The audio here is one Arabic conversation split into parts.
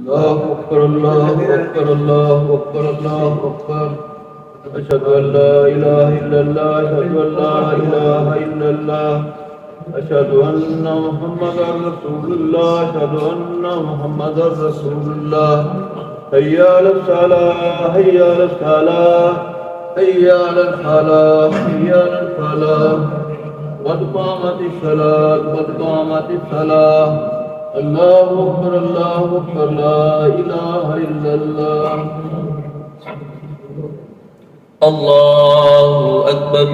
الله أكبر الله أكبر الله أكبر الله أكبر. أشهد أن لا إله إلا الله أشهد أن لا إله إلا الله أشهد أن محمدا رسول الله أشهد أن محمدا رسول الله. حي على الصلاة حي على الصلاة حي على الفلاح حي على الفلاح. قد قامت الصلاة قد قامت الصلاة. الله أكبر الله أكبر لا إله إلا الله. الله أكبر.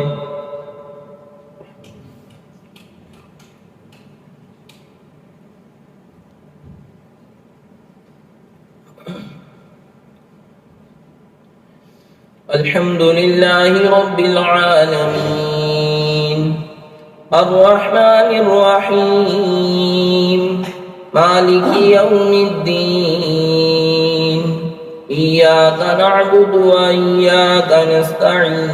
الحمد لله رب العالمين الرحمن الرحيم مالك يوم الدين إياك نعبد وإياك نستعين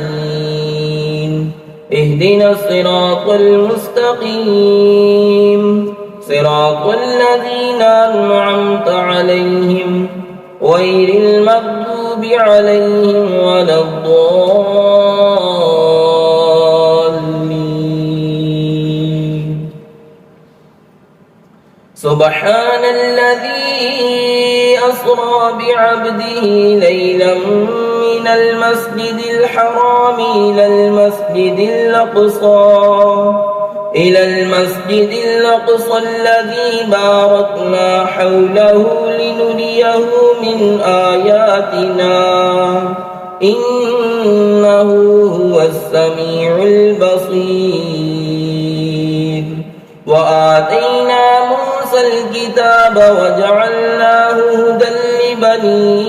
اهدنا الصراط المستقيم صراط الذين أنعمت عليهم غير المغضوب عليهم ولا الضالين. سبحان الذي أسرى بعبده ليلا من المسجد الحرام إلى المسجد الأقصى الذي باركنا حوله لنريه من آياتنا إنه هو السميع البصير. وآتينا موسى الكتاب وجعلناه هدى لبني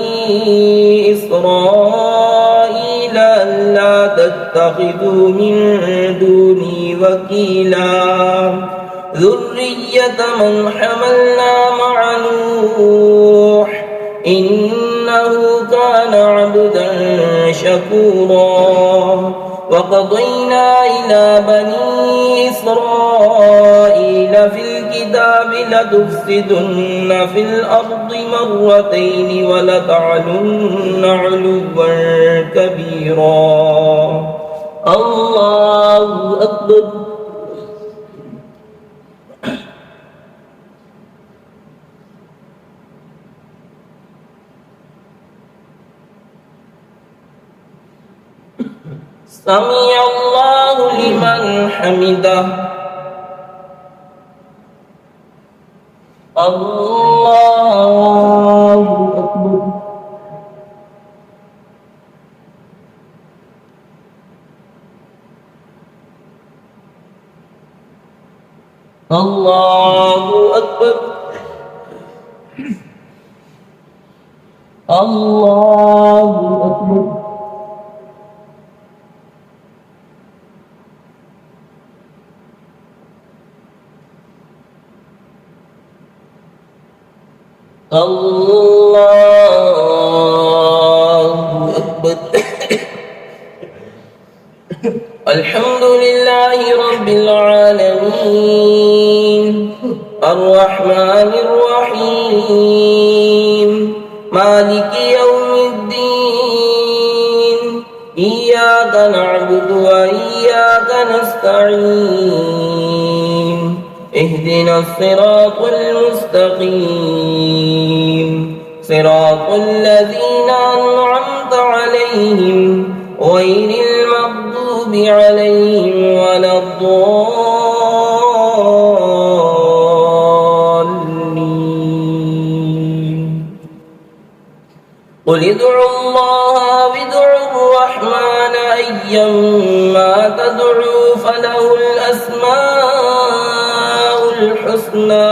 إسرائيل ألا تتخذوا من دوني وكيلا ذرية من حملنا مع نوح إنه كان عبدا شكورا. وقضينا إلى بني إسرائيل في الكتاب لتفسدن في الأرض مرتين ولتعلن علوا كبيرا. الله أكبر. سمع الله لمن حمده. الله أكبر. الله أكبر. الله أكبر. الله أكبر. الحمد لله رب العالمين الرحمن الرحيم مالك يوم الدين إياك نعبد وإياك نستعين اهدنا الصراط المستقيم صراط الذين أنعمت عليهم غير المغضوب عليهم ولا الضالين. قل ادعوا الله أو ادعوا الرحمن أيما تدعوا فله الأسماء الحسنى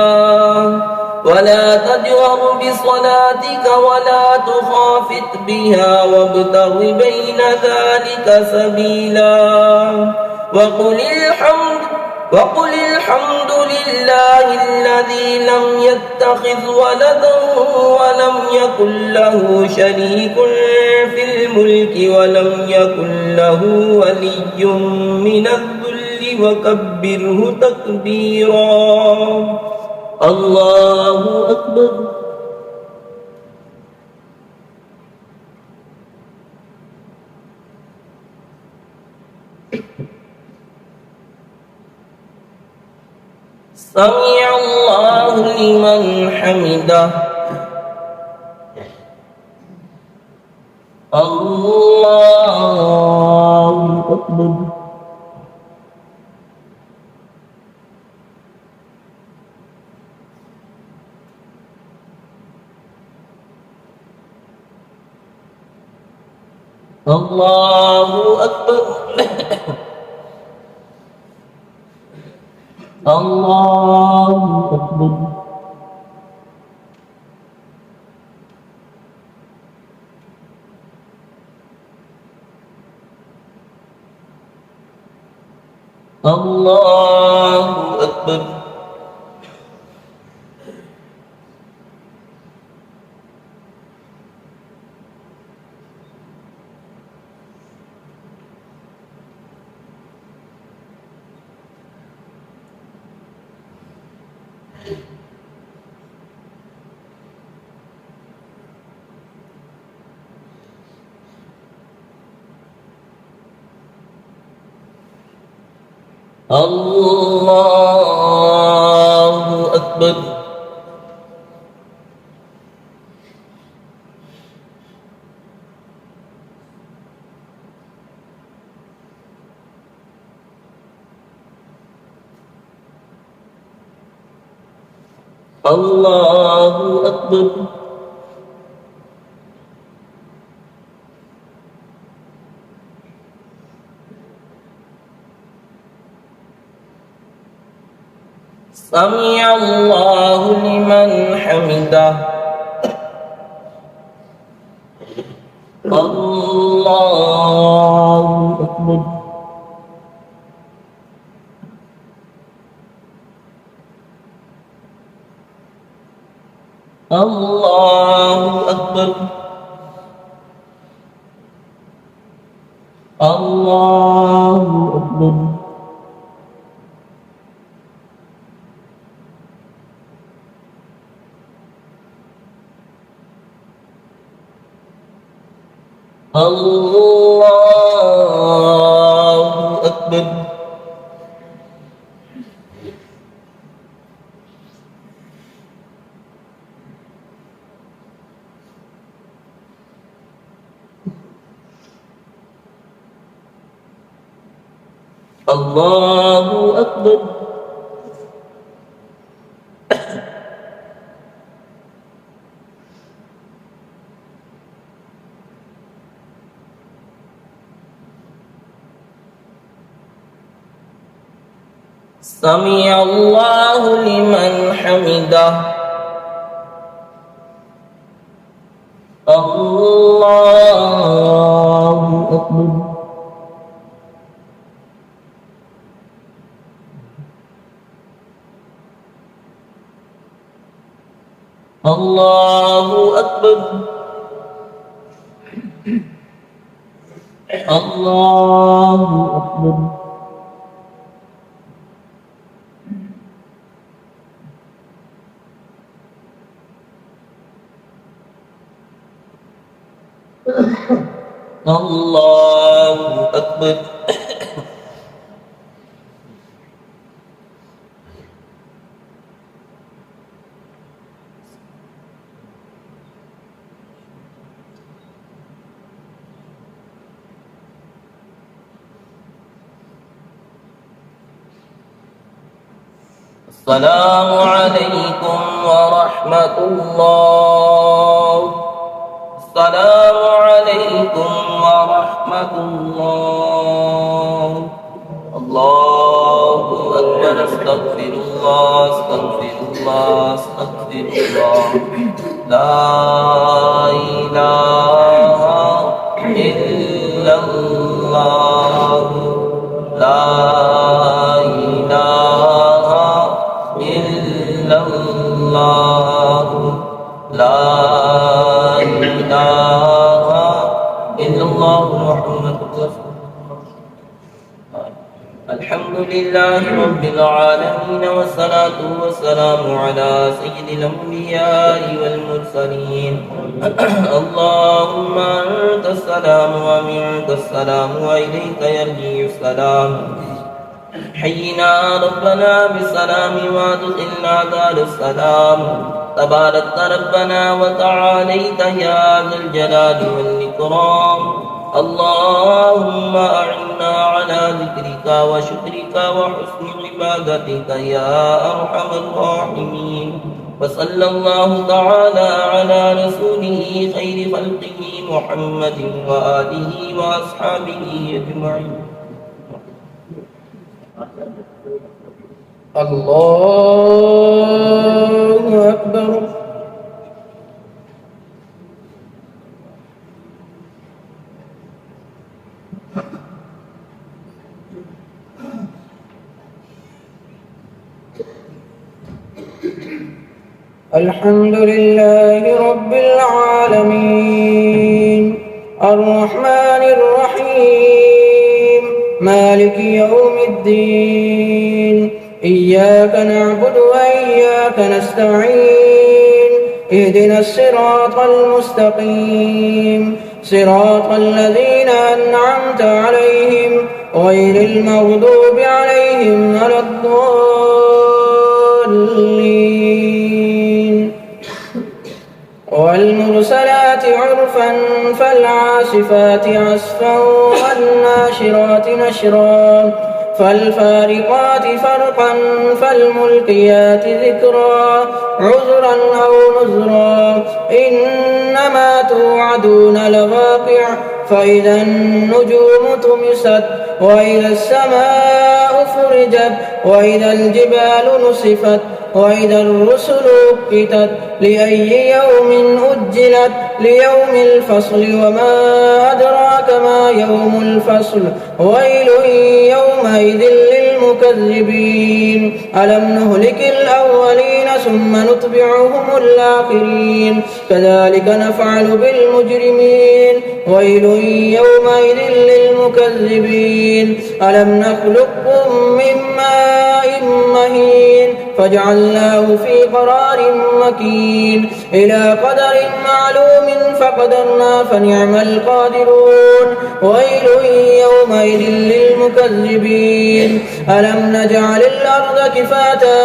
ولا تجهر بصلاتك ولا تخافت بها وابتغ بين ذلك سبيلا. وقل الحمد لله الذي لم يتخذ ولدا ولم يكن له شريك في الملك ولم يكن له ولي من الذل وكبره تكبيرا. الله أكبر. سمع الله لمن حمده الله أكبر الله أكبر الله أكبر الله أكبر الله أكبر الله أكبر سمع الله لمن حمده الله أكبر الله أكبر الله أكبر الله أكبر الله أكبر سمع الله لمن حمده الله أكبر الله أكبر الله أكبر الله أكبر السلام عليكم ورحمة الله. السلام عليكم ورحمة الله. الله أكبر. استغفر الله استغفر الله استغفر الله. لا إله إلا الله. لا إله إلا الله. لا إله إلا الله محمد رسول الله. الحمد لله رب العالمين والصلاة والسلام على سيد الأنبياء والمرسلين. اللهم أنت السلام ومنك السلام وإليك يرجع السلام. حينا ربنا بالسلام وادخلنا دار السلام. تبارك ربنا وتعاليت يا ذا الجلال والإكرام. اللهم أعنا على ذكرك وشكرك وحسن عبادتك يا أرحم الراحمين. وصلى الله تعالى على رسوله خير خلقه محمد وآله وأصحابه أجمعين. الله أكبر. الحمد لله رب العالمين الرحمن الرحيم مالك يوم الدين. إياك نعبد وإياك نستعين. اهدنا الصراط المستقيم صراط الذين أنعمت عليهم غير المغضوب عليهم ولا الضالين. والمرسلات عرفا فالعاصفات عصفا والناشرات نشرا فالفارقات فرقا فالملقيات ذكرا عذرا أو نذرا. إنما توعدون لواقع. فإذا النجوم طمست وإذا السماء فرجت وإذا الجبال نصفت وإذا الرسل أقتت لأي يوم أجلت ليوم الفصل. وما أدراك ما يوم الفصل. ويل يومئذ للمكذبين. ألم نهلك الأولين ثم نتبعهم الآخرين كذلك نفعل بالمجرمين. ويل يومئذ للمكذبين. ألم نخلقكم من ماء مهين فجعلناه في قرار مكين إلى قدر معلوم فقدرنا فنعم القادرون. ويل يومئذ للمكذبين. ألم نجعل الأرض كفاتا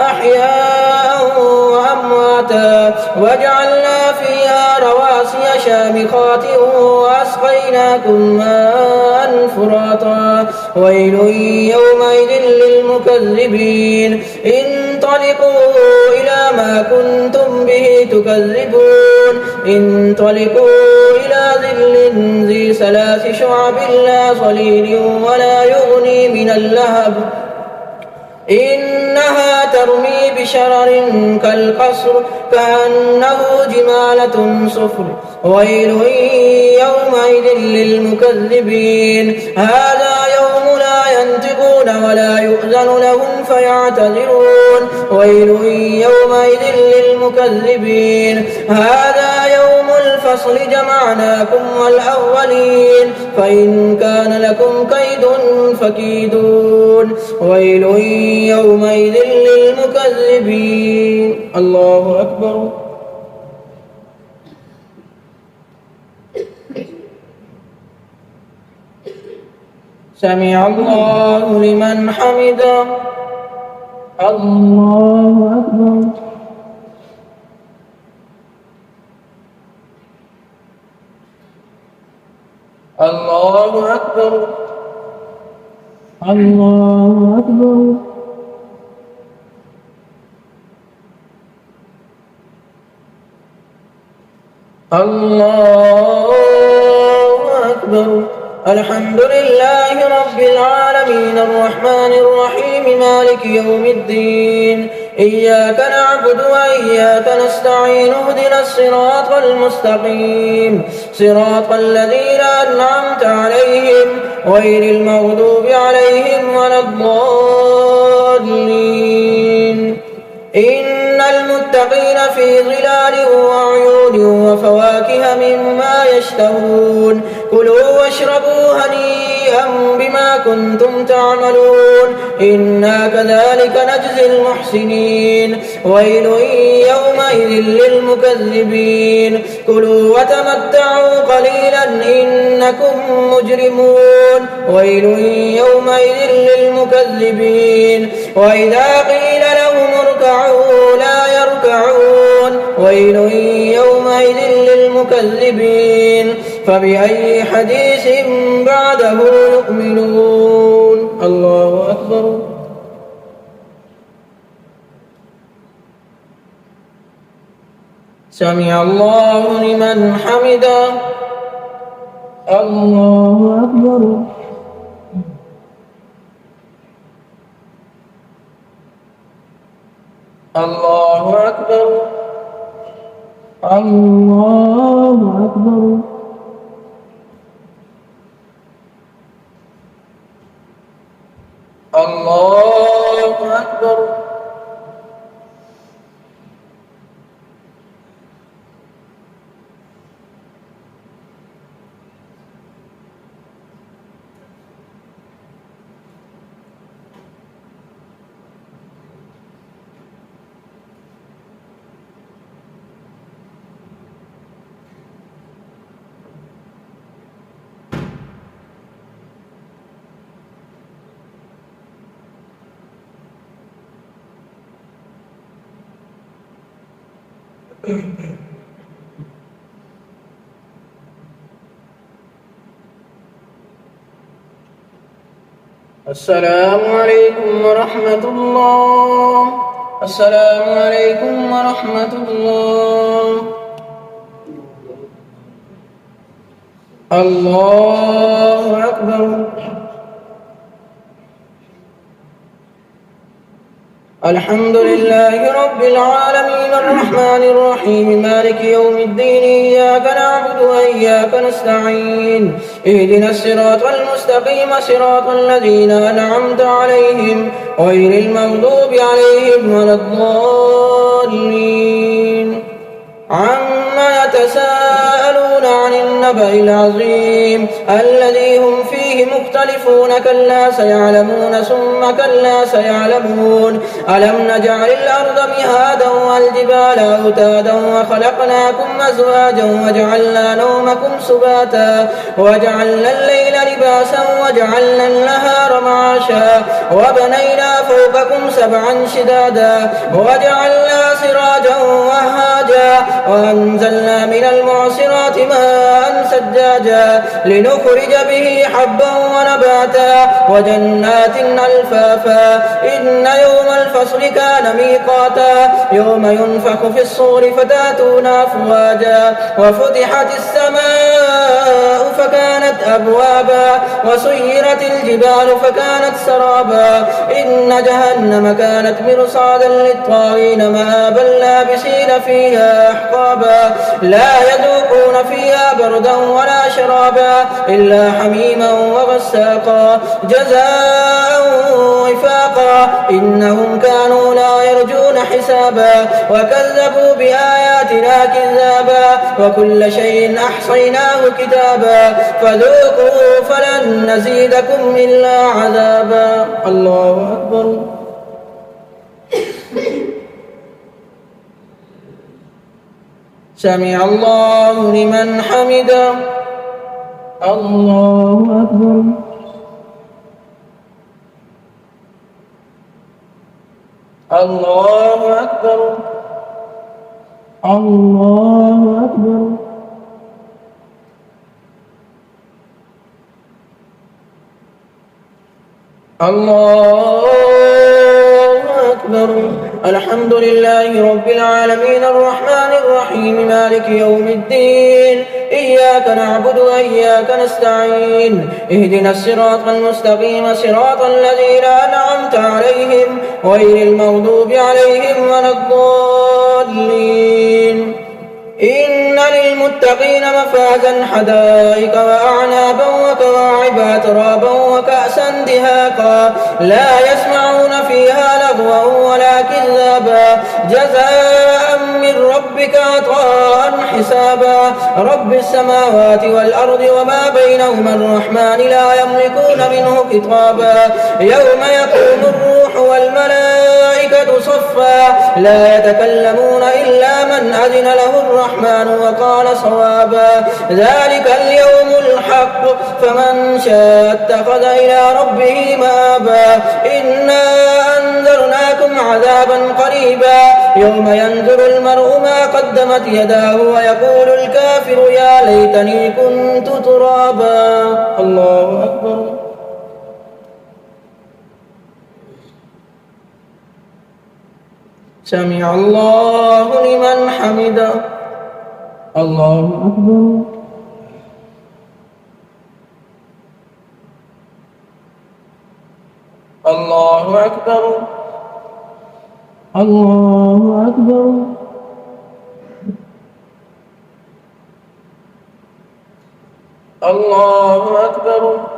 أحياء وأمواتا وجعلنا فيها رواسي شامخات وأسقيناكم ماء فراتا. ويل يومئذ للمكذبين. انطلقوا إلى ما كنتم به تكذبون. انطلقوا إلى ظل ذي 3 شعب لا ظليل ولا يغني من اللهب. إنها ترمي بشرر كالقصر كأنه جمالة صفر. ويل يومئذ للمكذبين. هذا يوم لا ينطقون ولا يؤذن لهم فيعتذرون. ويل يومئذ للمكذبين. هذا يوم الفصل جمعناكم والأولين فإن كان لكم كيد فكيدون. ويل يومئذ للمكذبين. الله أكبر. سمع الله لمن حمده. الله أكبر. الله أكبر. الله أكبر. الله أكبر. الحمد لله رب العالمين الرحمن الرحيم مالك يوم الدين. إياك نعبد وإياك نستعين اهدنا الصراط المستقيم صراط الذين أنعمت عليهم غير المغضوب عليهم ولا الضالين. إن المتقين في ظلال وعيون وفواكه مما يشتهون. كلوا واشربوا هنيئا شيئا بما كنتم تعملون إنا كذلك نجزي المحسنين ويل يومئذ للمكذبين قلوا وتمتعوا قليلا إنكم مجرمون ويل يومئذ للمكذبين وإذا قيل لهم اركعوا لا يركعون ويل يومئذ للمكذبين فبأي حديث بعده يؤمنون الله أكبر سمع الله لمن حمده الله أكبر الله أكبر الله أكبر الله أكبر السلام عليكم ورحمة الله السلام عليكم ورحمة الله الله أكبر الحمد لله رب العالمين الرحمن الرحيم مالك يوم الدين إياك نعبد وإياك نستعين اهدنا الصراط المستقيم صراط الذين أنعمت عليهم غير المغضوب عليهم ولا الضالين عما يتساءلون عن النبأ العظيم الذي هم فيه مختلفون كلا سيعلمون ثم كلا سيعلمون ألم نجعل الأرض مهادا والجبال أوتادا وخلقناكم أزواجا وجعلنا نومكم سباتا وجعلنا الليل لباسا وجعلنا النهار معاشا وبنينا فوقكم سبعا شدادا وجعلنا سراجا وهاجا وأنزلنا من المعصرات ماء سجاجا لنخرج به حبا ونباتا وجنات ألفافا إن يوم الفصل كان ميقاتا يوم ينفخ في الصور فتاتون أفواجا وفتحت السماء فكانت أبوابا وسيرت الجبال فكانت سرابا إن جهنم كانت مرصادا للطاغين مآبا لابسين فيها أحقابا لا يذوقون فيها بردا ولا شرابا إلا حميما وغساقا جزاء وفاقا إنهم كانوا لا يرجون حسابا وكذبوا بآياتنا كذابا وكل شيء أحصيناه كتابا فذوقوا فلن نزيدكم إلا عذابا الله أكبر سمع الله لمن حمده الله أكبر الله أكبر الله أكبر الله أكبر الحمد لله رب العالمين الرحمن الرحيم مالك يوم الدين إياك نعبد وإياك نستعين اهدنا الصراط المستقيم صراط الذين أنعمت عليهم غير المغضوب عليهم ولا الضالين إن للمتقين مفازا حدائق وأعنابا وكواعب ترابا وكأسا دهاقا لا يسمعون فيها لغوا ولا كذابا جزاء من ربك عطاء حسابا رب السماوات والأرض وما بينهما الرحمن لا يملكون منه خطابا يوم يقوم الروح والملائكة صفا لا يتكلمون إلا من أذن له الرحمن وقال صوابا ذلك اليوم الحق فمن شاء اتخذ إلى ربه مآبا إنا أنذرناكم عذابا قريبا يوم ينظر المرء ما قدمت يداه ويقول الكافر يا ليتني كنت ترابا الله أكبر سمع الله لمن حمده الله أكبر الله أكبر الله أكبر الله أكبر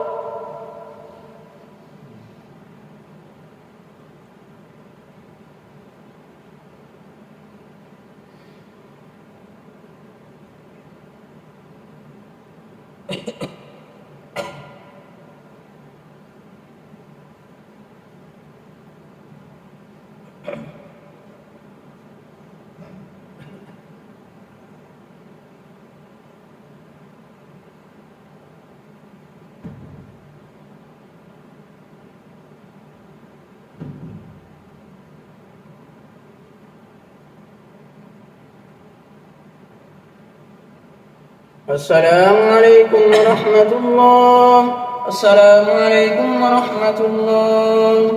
السلام عليكم ورحمة الله السلام عليكم ورحمة الله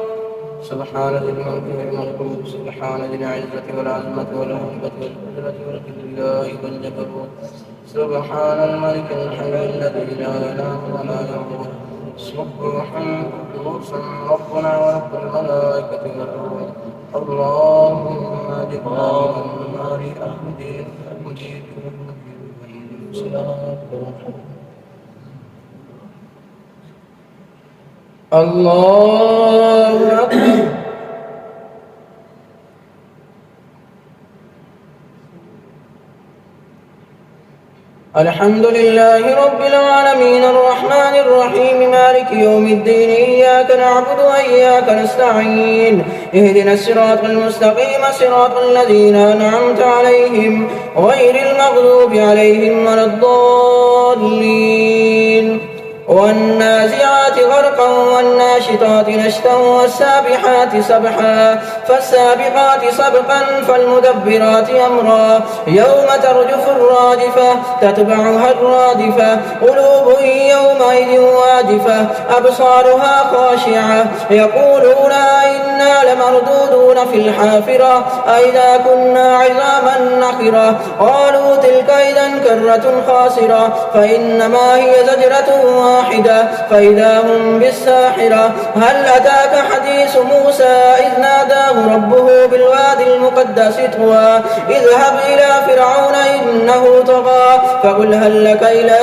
سبحان ذي الملك والملكوت سبحان ذي العزة والعظمة والهيبة والقدرة والكبرياء والجبروت سبحان الملك الحي الذي لا إله ولا يموت سبوح قدوس ربنا ورب الملائكة والروح اللهم اجعلنا من نار أهل المجيد الله أكبر الحمد لله رب العالمين الرحمن الرحيم مالك يوم الدين إياك نعبد وإياك نستعين اهدنا الصراط المستقيم صراط الذين أنعمت عليهم غير المغضوب عليهم ولا الضالين والنازعات غرقا والناشطات نشطا والسابحات سبحا فالسابقات سبقا فالمدبرات أمرا يوم ترجف الرادفة تتبعها الرادفة قلوب يومئذ واجفة أبصارها خاشعة يقولون إنا لمردودون في الحافرة أئذا كنا عظاما نخرة قالوا تلك إذا كرة خاسرة فإنما هي زجرة واحدة فإذا هم بالساحرة هل أتاك حديث موسى إذ ناداه ربه بالوادي المقدس طوى اذهب إلى فرعون إنه طغى فقل هل لك إلى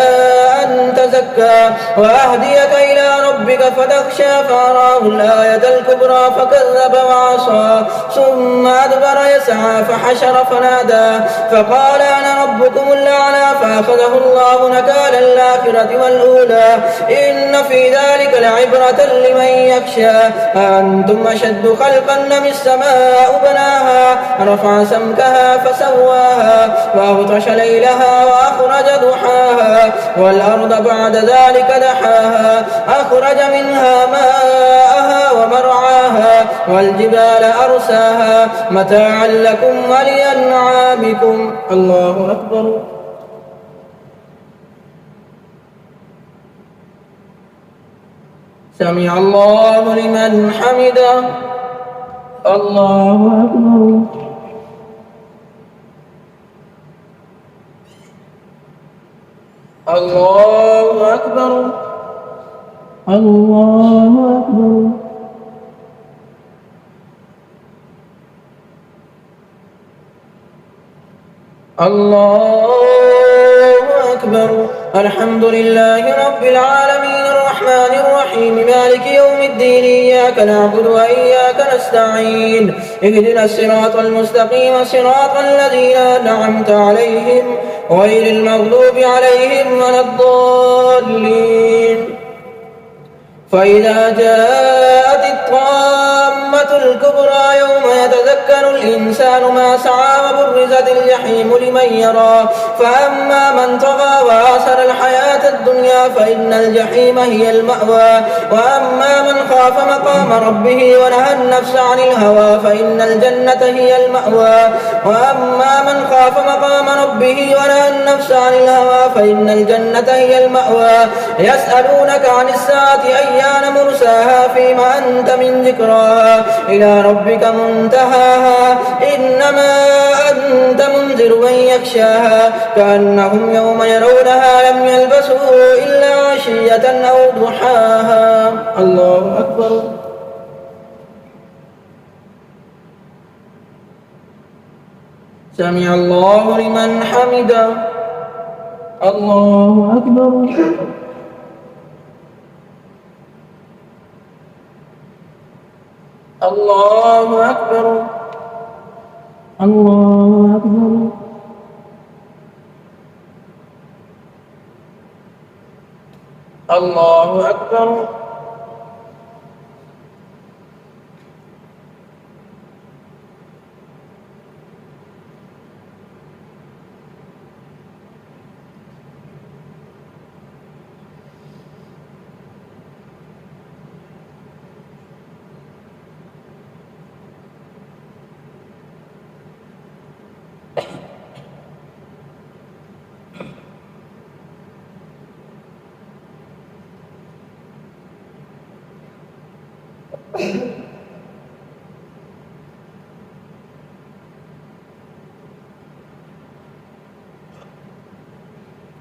أن تزكى وأهديك إلى ربك فتخشى فأراه الآية الكبرى فكذب وعصى ثم أدبر يسعى فحشر فنادى فقال أنا ربكم الأعلى فأخذه الله نكال الآخرة والأولى إن في ذلك لعبرة لمن يخشى أنتم أشد خلقا أم السماء بناها رفع سمكها فسواها وأغطش ليلها وأخرج ضحاها والأرض بعد ذلك دحاها أخرج منها ماءها ومرعاها والجبال أرساها متاعا لكم ولأنعامكم الله أكبر سمع الله لمن حمده الله أكبر الله أكبر الله أكبر الله أكبر الحمد لله رب العالمين الرحمن الرحيم مالك يوم الدين إياك نعبد وإياك نستعين اهدنا الصراط المستقيم صراط الذين أنعمت عليهم غير المغضوب عليهم ولا الضالين. فإذا جاءت الطامة الكبرى يوم يتذكر الإنسان ما سعى وبرزت الجحيم لمن يرى فأما من طغى وآثر الحياة الدنيا فإن الجحيم هي المأوى وأما من خاف مقام ربه ونهى النفس عن الهوى فإن الجنة هي المأوى وأما من خاف مقام ربه ونهى النفس عن الهوى فإن الجنة هي المأوى. يسألونك عن الساعة أيان مرساها فيما أنت من ذكراها إلى ربك منتهاها إنما أنت منذر من يخشاها كأنهم يوم يرونها لم يلبسوا إلا عشية أو ضحاها. الله أكبر. سمع الله لمن حمده. الله أكبر. الله أكبر. الله أكبر. الله أكبر.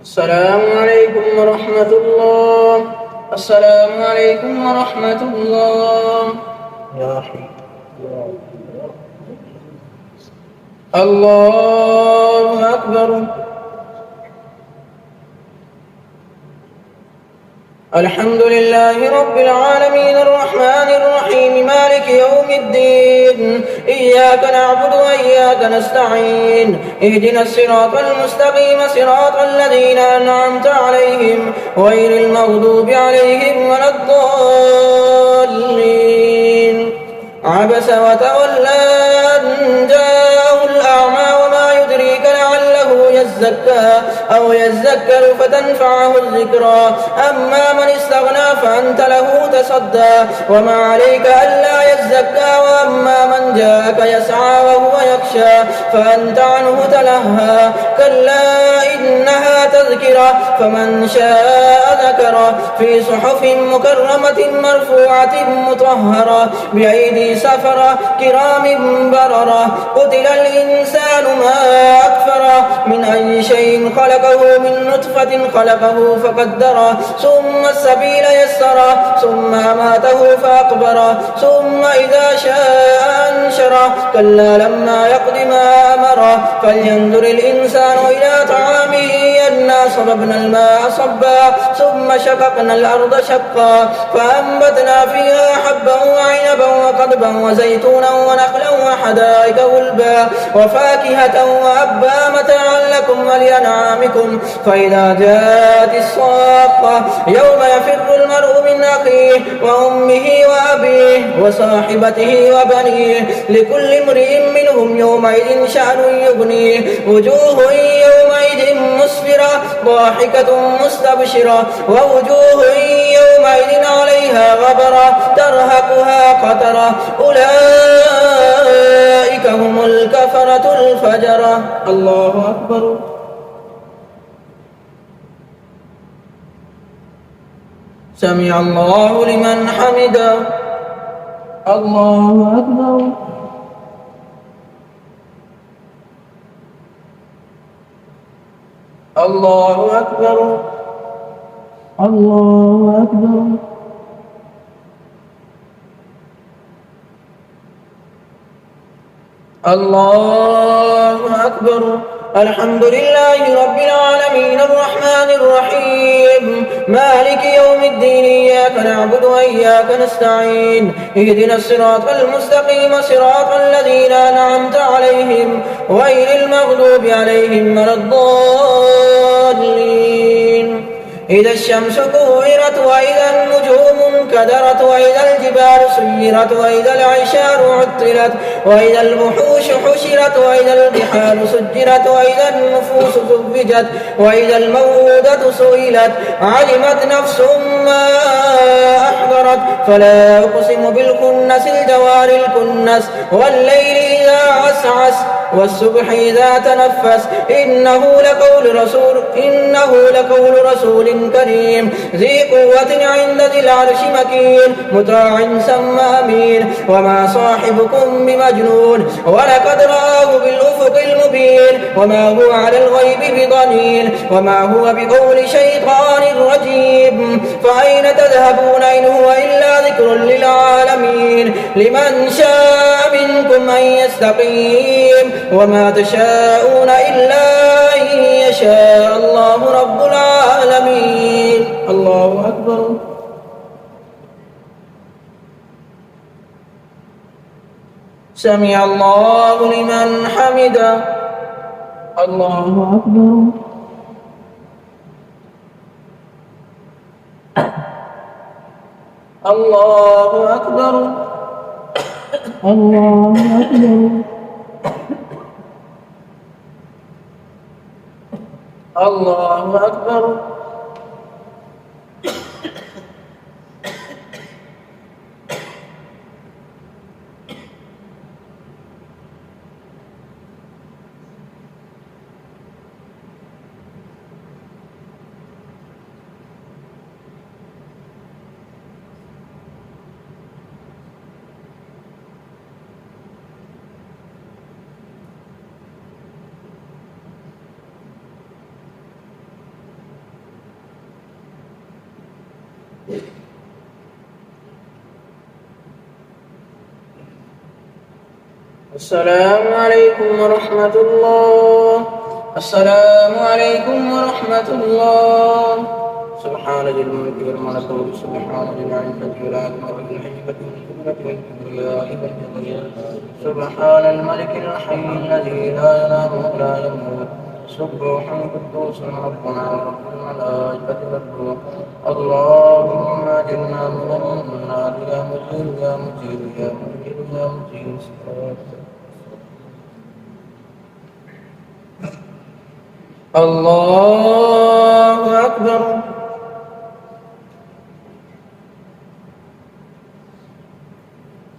السلام عليكم ورحمة الله. السلام عليكم ورحمة الله. يا حي. الله أكبر. الحمد لله رب العالمين الرحمن الرحيم مالك يوم الدين إياك نعبد وإياك نستعين اهدنا الصراط المستقيم صراط الذين أنعمت عليهم غير المغضوب عليهم ولا الضالين. عبس وتولى أن جاءه الأعمى وما يدريك لعله يزكى أو يذكر فتنفعه الذكرى أما من استغنى فأنت له تصدى وما عليك ألا يزكى وأما من جاءك يسعى وهو يخشى فأنت عنه تلهى كلا إنها تذكرة فمن شاء ذكره في صحف مكرمة مرفوعة مطهرة بأيدي سفرة كرام بررة. قتل الإنسان ما أكفره من أي شيء خلقه من نطفة خلقه فقدره ثم السبيل يسره ثم أماته فأقبره ثم إذا شاء أنشره كلا لما يقض ما أمره. فلينظر الإنسان إلى طعامه أنا صببنا الماء صبا ثم شققنا الأرض شقا فأنبتنا فيها حبا وعنبا وقضبا وزيتونا ونخلا وحدائق غلبا وفاكهة وأبا متاعا لكم ولأنعامكم. فإذا جاءت الصاخة يوم يفر المرء من أخيه وأمه وأبيه وصاحبته وبنيه لكل امرئ منهم يومئذ شأن يغنيه. وجوه يومئذ مسفرة ضاحكة مستبشرة ووجوه يومئذ عليها غبرة ترهقها قترة أولئك هم الكفرة الفجرة. الله أكبر. سمع الله لمن حمده. الله أكبر. الله أكبر. الله أكبر. الله أكبر. الحمد لله رب العالمين الرحمن الرحيم مالك يوم الدين إياك نعبد وإياك نستعين اهدنا الصراط المستقيم صراط الذين أنعمت عليهم غير المغضوب عليهم ولا الضالين. إذا الشمس كورت وإذا النجوم انكدرت وإذا الجبال سيرت وإذا العشار عطلت وإذا الوحوش حشرت وإذا البحار سجرت وإذا النفوس زوجت وإذا الموءودة سئلت علمت نفس ما أحضرت فلا أقسم بالخنس الجوار الكنس والليل إذا عسعس والصبح إذا تنفس إنه لقول رسول كريم ذي قوة عند ذي العرش مكين مطاع ثم أمين وما صاحبكم بمجنون ولقد رآه بالأفق المبين وما هو على الغيب بضنين وما هو بقول شيطان رجيم فأين تذهبون إن هو إلا ذكر للعالمين لمن شاء منكم أن يستقيم وما تشاءون إلا أن يشاء الله رب العالمين. الله أكبر. سمع الله لمن حمده. الله أكبر. الله أكبر. الله أكبر. الله أكبر. السلام عليكم ورحمة الله. السلام عليكم ورحمة الله. سبحان ذي الملك والملكوت سبحان ذي العزة والعظمة والهيبة والقدرة والكبرياء والجبروت سبحان الملك الحي الذي لا ينام ولا يموت سبوح قدوس ربنا ورب الملائكة والروح. اللهم اجرنا من النار يا مجير يا مجير يا مجير يا مجير. الله أكبر.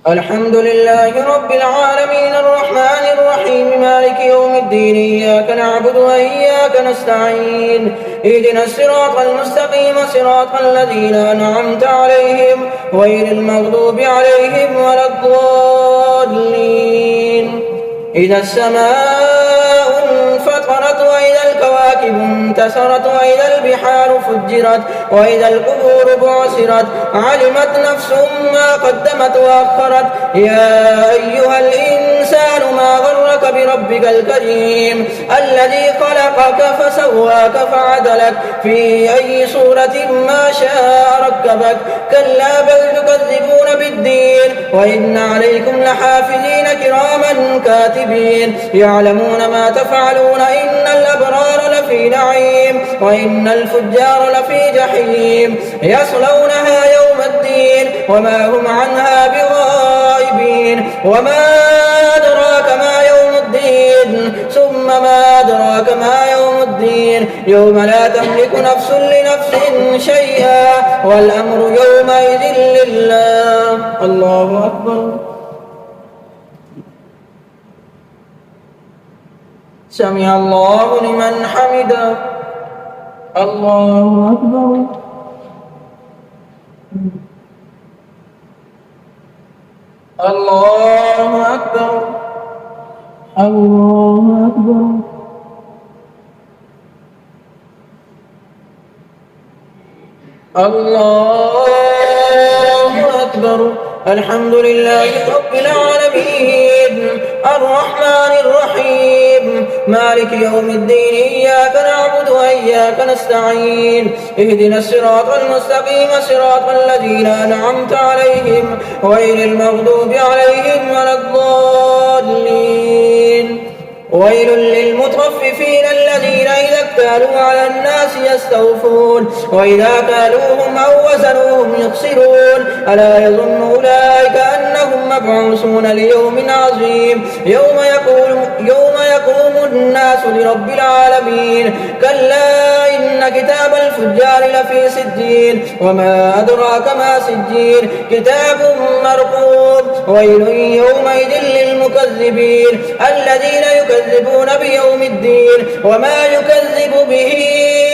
الحمد لله رب العالمين الرحمن الرحيم مالك يوم الدين إياك نعبد وإياك نستعين اهدنا الصراط المستقيم صراط الذين أنعمت عليهم غير المغضوب عليهم ولا الضالين. إذا السماء انفطرت وإذا الكواكب انتثرت وإذا البحار فجرت وإذا القبور بعثرت علمت نفس ما قدمت وأخرت. يا أيها الإنسان ما غرك بربك الكريم الذي خلقك فسواك فعدلك في أي صورة ما شاء ركبك. كلا بل تكذبون بالدين وإن عليكم لحافظين كراما كاتبين يعلمون ما تفعلون. إن الأبرار لفي نعيم وإن الفجار لفي جحيم يصلونها يوم الدين وما هم عنها بغائبين. وما أدراك ما يوم الدين ثم ما أدراك ما يوم الدين يوم لا تملك نفس لنفس شيئا والأمر يومئذ لله. الله أكبر. سمع الله لمن حمده. الله أكبر. الله أكبر. الله أكبر. الله أكبر. الحمد لله رب العالمين الرحمن الرحيم مالك يوم الدين إياك نعبد وإياك نستعين اهدنا الصراط المستقيم صراط الذين أنعمت عليهم غير المغضوب عليهم ولا الضالين. ويل للمطففين الذين إذا اكتالوا على الناس يستوفون وإذا كالوهم أو وزنوهم يخسرون ألا يظن أولئك أنهم مبعوثون ليوم عظيم يوم يقوم الناس لرب العالمين كلا إن كتاب الفجار لفي سجين وما أدراك ما سجين كتاب مرقوم ويل يومئذ للمكذبين الذين يكذبون بيوم الدين وما يكذب به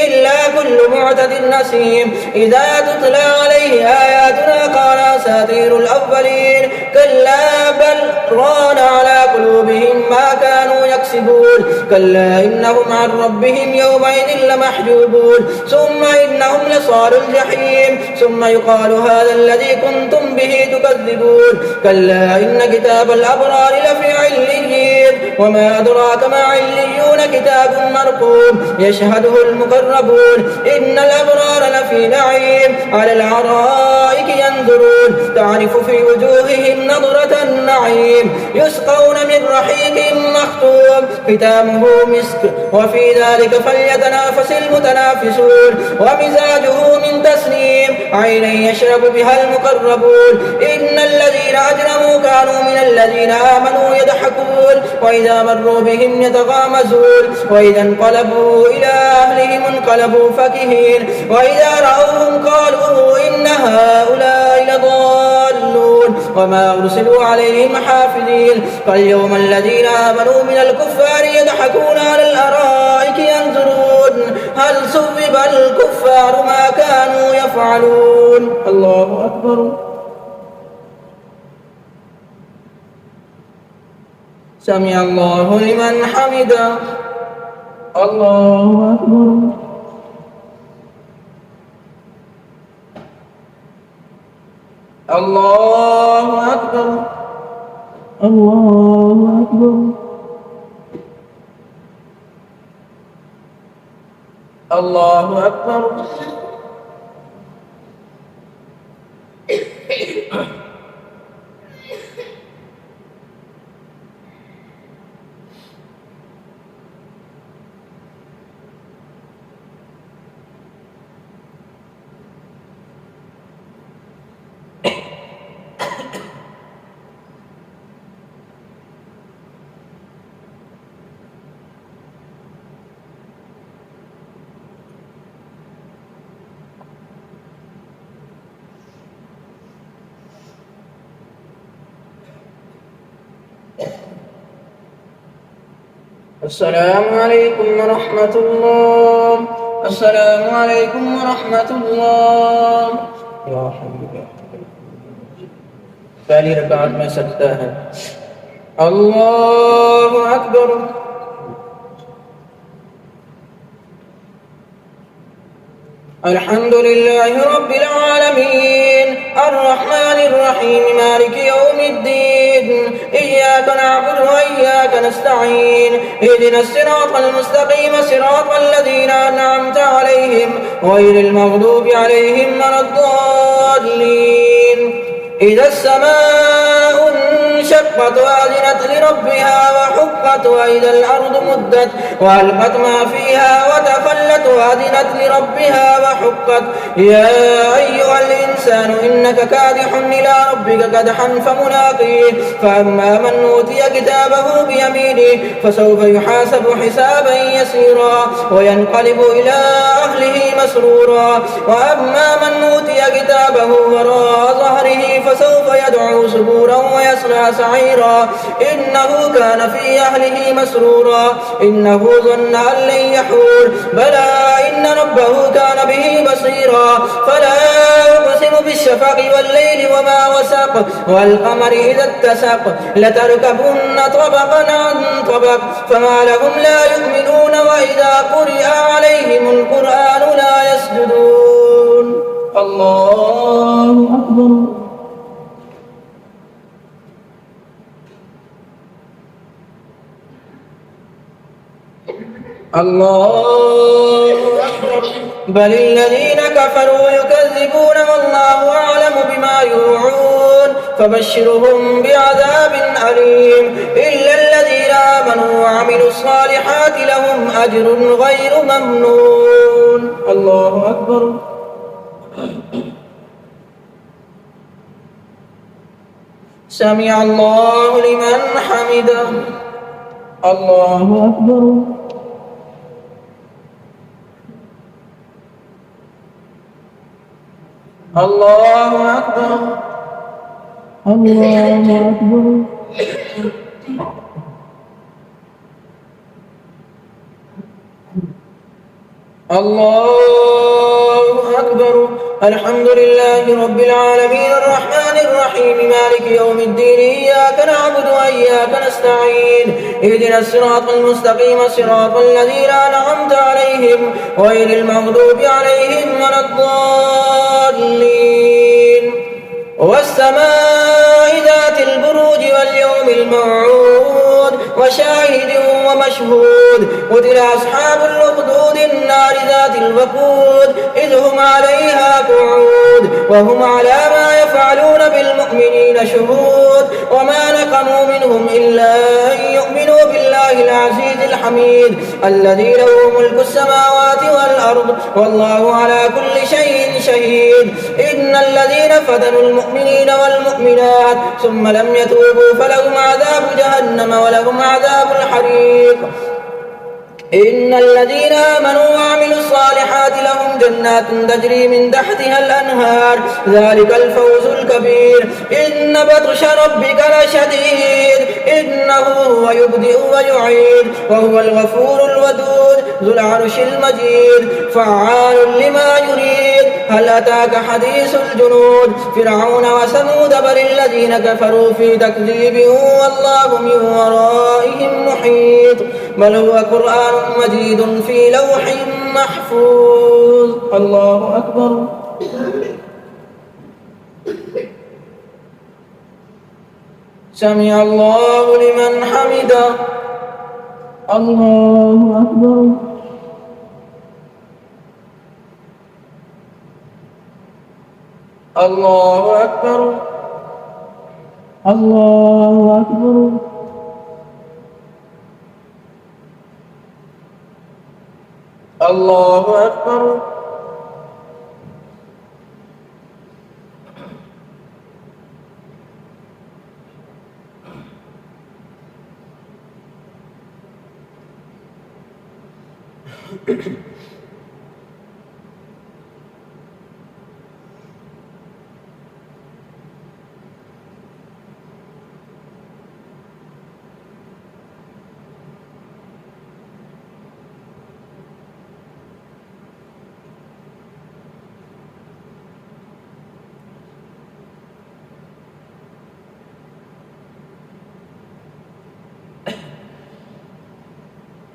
إلا كل معتد نسيم إذا تتلى عليه آياتنا قال أساطير الأولين كلا بل ران على قلوبهم ما كانوا يكسبون كلا إنهم عن ربهم يومئذ لمحجوبون ثم إنهم لصال الجحيم ثم يقال هذا الذي كنتم به تكذبون كلا إن كتاب الأبرار لفي عليين وما أدراك ما عليون كتاب مرقوم يشهده المقربون إن الأبرار لفي نعيم على الأرائك ينظرون تعرف في وجوههم نظرة النعيم يسقون من رحيق مختوم ختامه مسك وفي ذلك فليتنافس المتنافسون ومزاجه من تسنيم عينا يشرب بها المقربون إن الذين أجرموا كانوا من الذين آمنوا يضحكون وإذا مروا بهم يتغامزون وإذا انقلبوا إلى أهلهم انقلبوا فكهين وإذا رأوهم قالوا إن هؤلاء لضالون وما أرسلوا عليهم حافظين فاليوم الذين آمنوا من الكفار يضحكون على الأرائك ينظرون هل ثوب الكفار ما كانوا يفعلون الله أكبر سمع الله لمن حمده الله أكبر الله أكبر الله أكبر الله أكبر السلام عليكم ورحمة الله السلام عليكم ورحمة الله يا حبيبي पहली रकात में सजदा है अल्लाहु अकबर الحمد لله رب العالمين الرحمن الرحيم مالك يوم الدين إياك نعبد وإياك نستعين اهدنا الصراط المستقيم صراط الذين أنعمت عليهم غير المغضوب عليهم ولا الضالين إذا السماء انشقت وأذنت لربها وحقت وإذا الأرض مدت وألقت ما فيها وتخلت وأذنت لربها وحقت يا أيها الإنسان إنك كادح إلى ربك كدحا فملاقيه فأما من أوتي كتابه بيمينه فسوف يحاسب حسابا يسيرا وينقلب إلى أهله مسرورا وأما من أوتي كتابه وراء ظهره فسوف يدعو سبورا ويصلى سعيرا إنه كان في أهله مسرورا إنه ظن أن لن يحور بلى إن ربه كان به بصيرا فلا أقسم بالشفق والليل وما وسق والقمر إذا اتسق لتركبن طبقا عن طبق فما لهم لا يؤمنون وإذا قرئ عليهم القرآن لا يسجدون الله أكبر الله أكبر بل الذين كفروا يكذبون والله أعلم بما يوعون فبشرهم بعذاب أليم إلا الذين آمنوا وعملوا الصالحات لهم أجر غير ممنون. الله أكبر. سمع الله لمن حمده. الله أكبر. الله أكبر. الله أكبر. الله أكبر. الحمد لله رب العالمين الرحمن الرحيم مالك يوم الدين إياك نعبد وإياك نستعين اهدنا الصراط المستقيم صراط الذين أنعمت عليهم غير المغضوب عليهم ولا الضالين. والسماء ذات البروج واليوم الموعود وشاهد ومشهود قتل أصحاب الأخدود النار ذات الوقود إذ هم عليها قعود وهم على ما يفعلون بالمؤمنين شهود وما نقموا منهم إلا أن يؤمنوا بالله العزيز الحميد الذي له ملك السماوات والأرض والله على كل شيء شهيد. إن الذين فتنوا المؤمنين والمؤمنات ثم لم يتوبوا فلهم عذاب جهنم ولهم عذاب الحريق. إن الذين آمنوا وعملوا الصالحات لهم جنات تجري من تحتها الأنهار ذلك الفوز الكبير. إن بطش ربك لشديد إنه هو يبدئ ويعيد وهو الغفور الودود ذو العرش المجيد فعال لما يريد. هل أتاك حديث الجنود فرعون وثمود بل الذين كفروا في تكذيب والله من ورائهم محيط بل هو قرآن مجيد في لوح محفوظ. الله أكبر. سمع الله لمن حمده. الله أكبر. الله أكبر. الله أكبر. الله أكبر.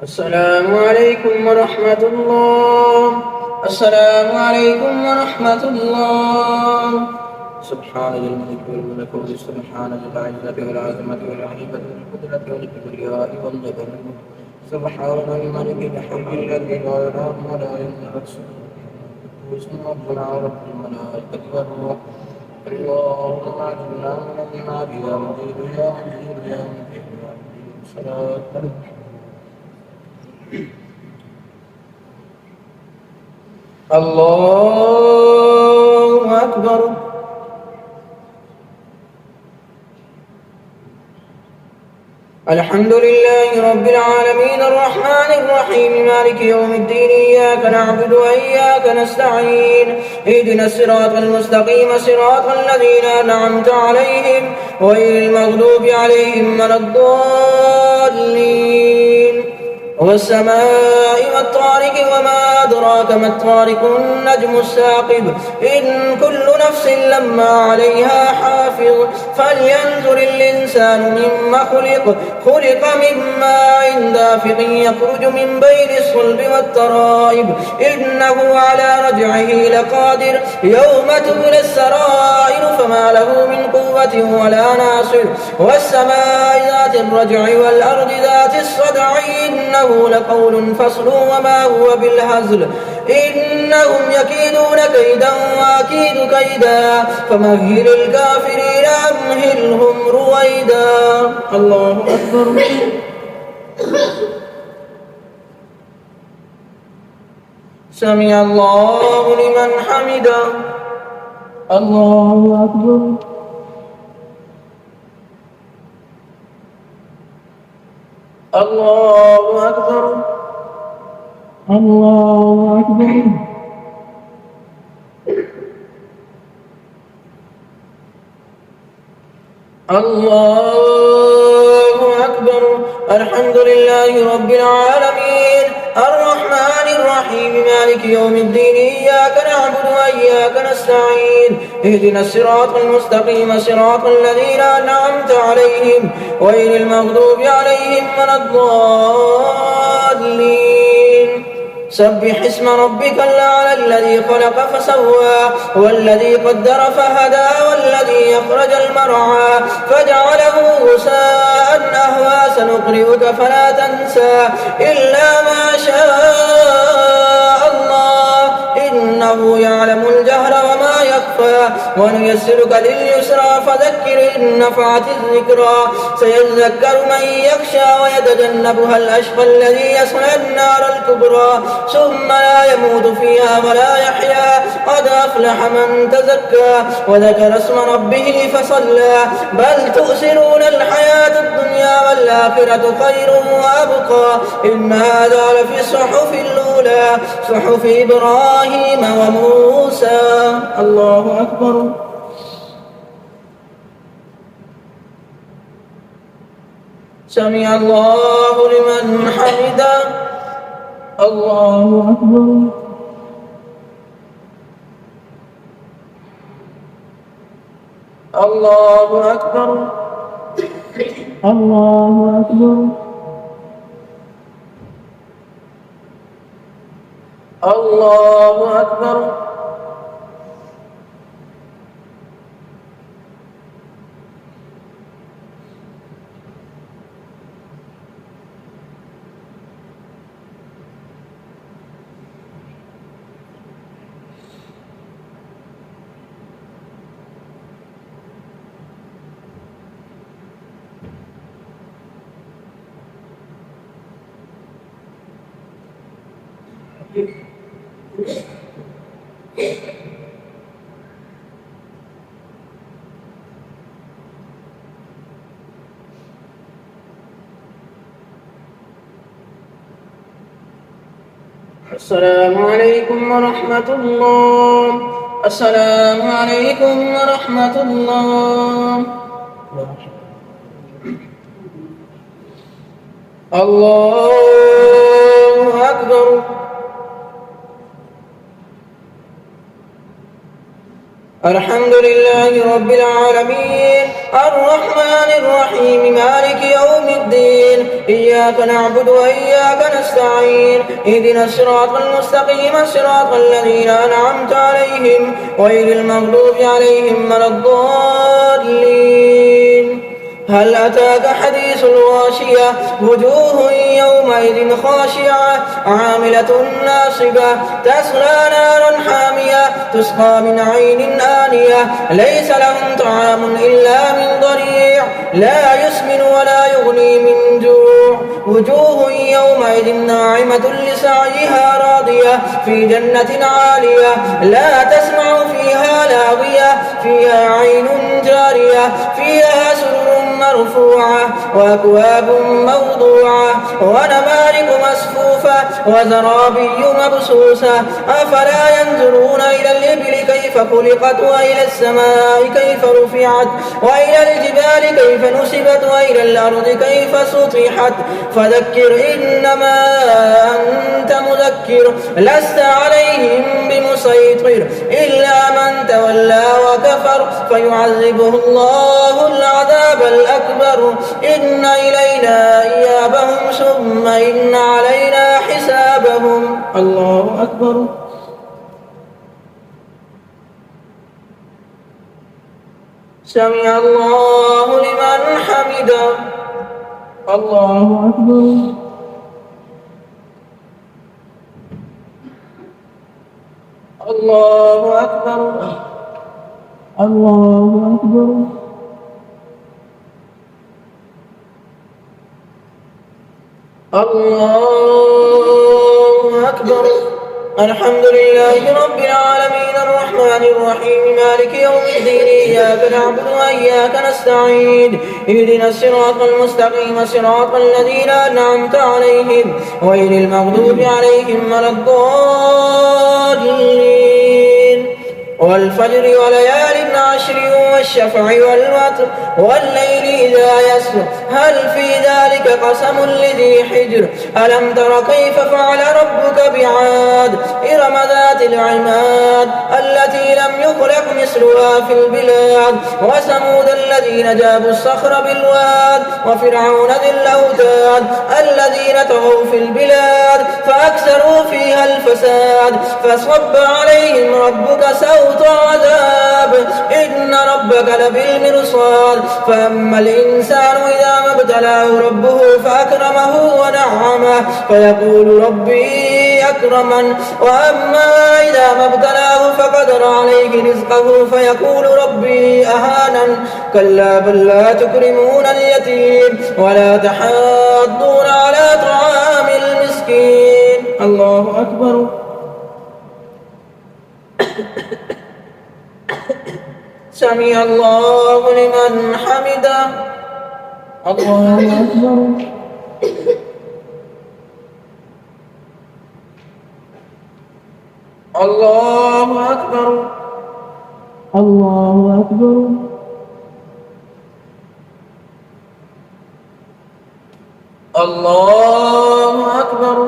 السلام عليكم ورحمة الله. السلام عليكم ورحمة الله. سبحان ذي الملك والملكوت سبحان ذي العزة والعظمة والهيبة والقدرة والكبرياء والجبروت سبحان الملك الحق الذي لا ينام ولا ينبغي اسم ربنا ورب الملائكة والروح. اللهم اجعلنا من النار يا مجيد يا مجيد يا مجيد يا مجيد صلاة الله أكبر. الحمد لله رب العالمين الرحمن الرحيم مالك يوم الدين إياك نعبد وإياك نستعين اهدنا الصراط المستقيم صراط الذين أنعمت عليهم غير المغضوب عليهم ولا الضالين. والسماء والطارق وما أدراك ما الطارق النجم الثاقب إن كل نفس لما عليها حافظ. فلينظر الإنسان مما خلق من ماء دافق يخرج من بين الصلب والترائب إنه على رجعه لقادر يوم تبلى السرائر فما له من قوة ولا ناصر. والسماء ذات الرجع والأرض ذات الصدع إنه لقول فصل وما هو بالهزل إنهم يكيدون كيدا وأكيد كيدا فمهل الكافرين وأمهلهم رويدا. الله أكبر. سمع الله لمن حمده. الله أكبر. الله أكبر. الله أكبر. الله أكبر. الحمد لله رب العالمين الرحمن الرحيم مالك يوم الدين إياك نعبد وإياك نستعين اهدنا الصراط المستقيم صراط الذين أنعمت عليهم غير المغضوب عليهم ولا الضالين. سبح اسم ربك الأعلى الذي خلق فسوى والذي قدر فهدى والذي أخرج المرعى فجعله غثاء أهوى. سنقرئك فلا تنسى إلا ما شاء الله إنه يعلم الجهر وما يخفى. ونيسرك لليسرى فذكر إن نفعت الذكرى. سيذكر من يخشى ويتجنبها الأشقى الذي يصلى النار الكبرى ثم لا يموت فيها ولا يحيا. قد أفلح من تزكى وذكر اسم ربه فصلى. بل تؤثرون الحياة الدنيا والآخرة خير وأبقى. إن هذا لفي الصحف الأولى صحف إبراهيم وموسى. الله أكبر. سمع الله لمن حمده. الله أكبر. الله أكبر. الله أكبر. الله أكبر. السلام عليكم ورحمة الله. السلام عليكم ورحمة الله. الله أكبر. الحمد لله رب العالمين الرحمن الرحيم مالك يوم الدين إياك نعبد وإياك نستعين اهدنا الصراط المستقيم صراط الذين أنعمت عليهم غير المغضوب عليهم ولا الضالين. هل أتاك حديث الغاشية وجوه يومئذ خاشعة عاملة ناصبة تصلى نارا حامية تسقى من عين آنية ليس لهم طعام إلا من ضريع لا يسمن ولا يغني من جوع. وجوه يومئذ ناعمة لسعيها راضية في جنة عالية لا تسمع فيها لاغية فيها عين جارية فيها سرر مرفوعة وأكواب موضوعة ونمارق مصفوفة وزرابي مبثوثة. أفلا ينظرون إلى الإبل كيف خلقت وإلى السماء كيف رفعت وإلى الجبال كيف نصبت وإلى الأرض كيف سطحت. فذكر إنما أنت مذكر لست عليهم بمسيطر إلا من تولى وكفر فيعذبه الله العذاب الأكبر. إن إلينا إيابهم ثم إن علينا حسابهم. الله أكبر. سمع الله لمن حمده. الله أكبر. الله أكبر. الله أكبر. الله أكبر. الحمد لله رب العالمين الرحمن الرحيم مالك يوم الدين إياك نعبد وإياك نستعين اهدنا الصراط المستقيم صراط الذين أنعمت عليهم غير المغضوب عليهم ولا الضالين. والفجر وليال عشر والشفع والوتر والليل إذا يسر هل في ذلك قسم لذي حجر ألم تر كيف فعل ربك بعاد إرم ذات العماد التي لم يخلق مثلها في البلاد وثمود الذين جابوا الصخر بالواد وفرعون ذي الأوتاد الذين طغوا في البلاد فأكثروا فيها الفساد فصب عليهم ربك سوط عذاب إن ربك لبالمرصاد فأما الإنسان إذا ما ابتلاه ربه فأكرمه ونعمه فيقول ربي أكرمن وأما إذا ما ابتلاه فقدر عليه رزقه فيقول ربي أهانن كلا بل لا تكرمون اليتيم ولا تحاضون على طعام المسكين. الله أكبر. سمع الله لمن حمده. الله أكبر. الله أكبر. الله أكبر. الله أكبر.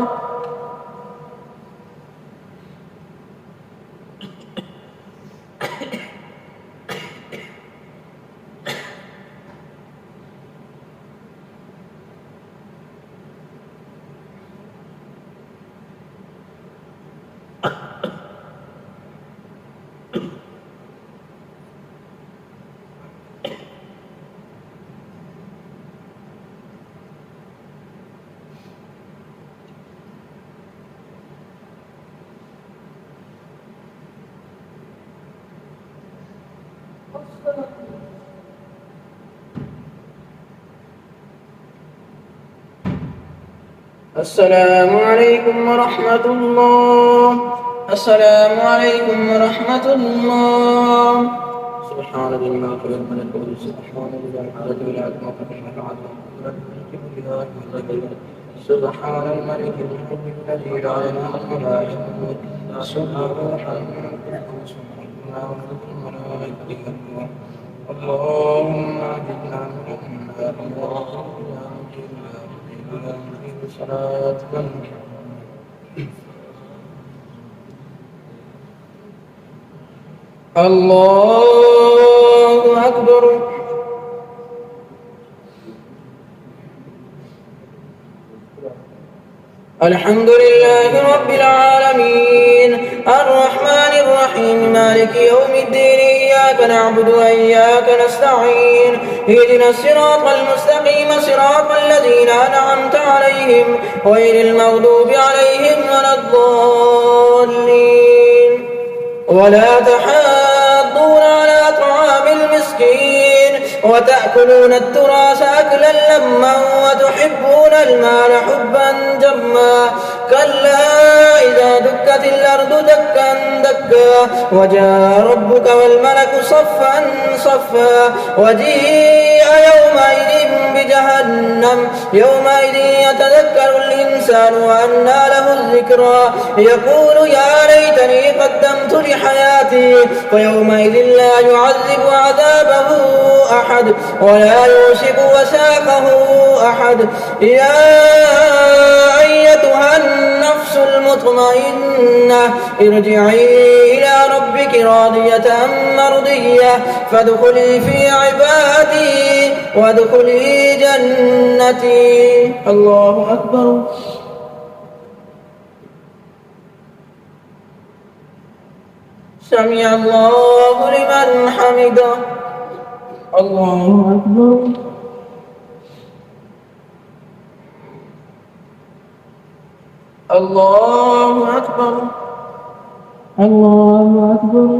السلام عليكم ورحمة الله. السلام عليكم ورحمة الله. سبحان ذي الملك والملك سبحان ذي العزة والعظمة وقدرة العظمة سبحان الملك الحق الذي لا ينام ولا يموت سبحان القدوس الملائكة اللهم أجدنا من النار اللهم صلاة الله أكبر. الحمد لله رب العالمين الرحمن الرحيم مالك يوم الدين إياك نعبد وإياك نستعين اهدنا الصراط المستقيم صراط الذين أنعمت عليهم غير المغضوب عليهم ولا الضالين. ولا تحاضون على طعام المسكين وتأكلون التراث أكلا لما وتحبون المال حبا جما كلا إذا دكت الأرض دكا دكا وجاء ربك والملك صفا صفا وجيء يومئذ بجهنم يومئذ يتذكر الإنسان وأنى له الذكرى يقول يا ليتني قدمت لحياتي فيومئذ لا يعذب عذابه أحد ولا يوثق وثاقه أحد. يا أيتها النفس المطمئنة ارجعي إلى ربك راضية مرضية فادخلي في عبادي وادخلي جنتي. الله أكبر. سمع الله لمن حمده. الله أكبر. الله أكبر. الله أكبر.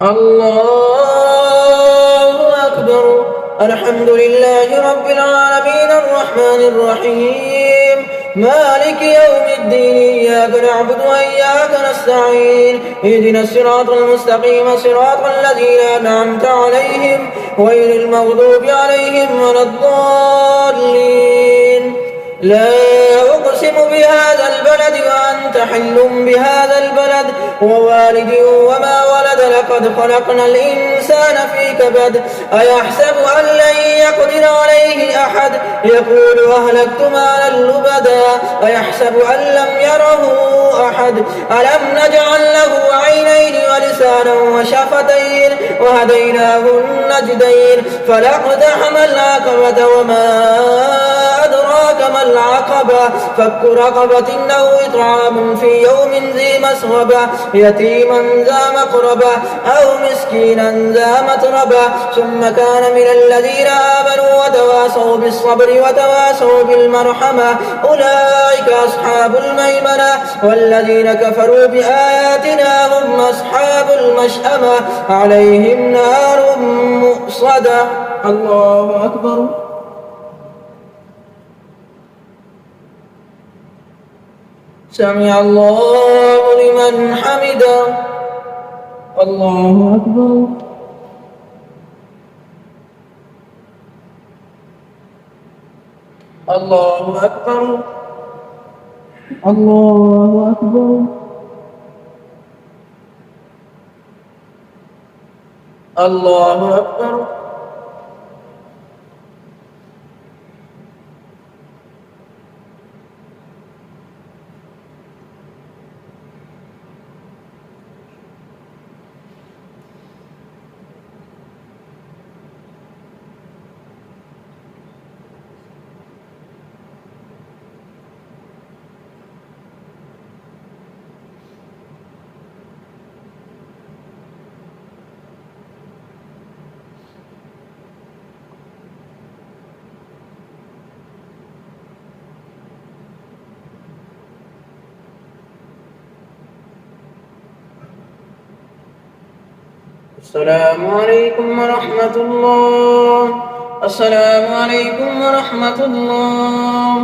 الله أكبر. الحمد لله رب العالمين الرحمن الرحيم مالك يوم الدين إياك نعبد وإياك نستعين اهدنا الصراط المستقيم صراط الذين أنعمت عليهم غير المغضوب عليهم ولا الضالين. لا أقسم بهذا البلد وأنت حل بهذا البلد ووالد وما ولد لقد خلقنا الإنسان في كبد أيحسب أن لن يقدر عليه أحد يقول أهلكت مالا لبدا أيحسب أن لم يره أحد ألم نجعل له عينين ولسانا وشفتين وهديناه النجدين فلاقتحم العقبة وما أدراك ما العقبة فك رقبة أو إطعام في يوم ذي مسغبة يتيما ذا مقربة أو مسكينا ذا متربة ثم كان من الذين آمنوا وتواصوا بالصبر وتواصوا بالمرحمة أولئك أصحاب الميمنة والذين كفروا بآياتنا هم أصحاب المشأمة عليهم نار مؤصدة. الله أكبر. سمع الله لمن حمده. الله أكبر. الله أكبر. الله أكبر. الله أكبر. السلام عليكم ورحمة الله. السلام عليكم ورحمة الله.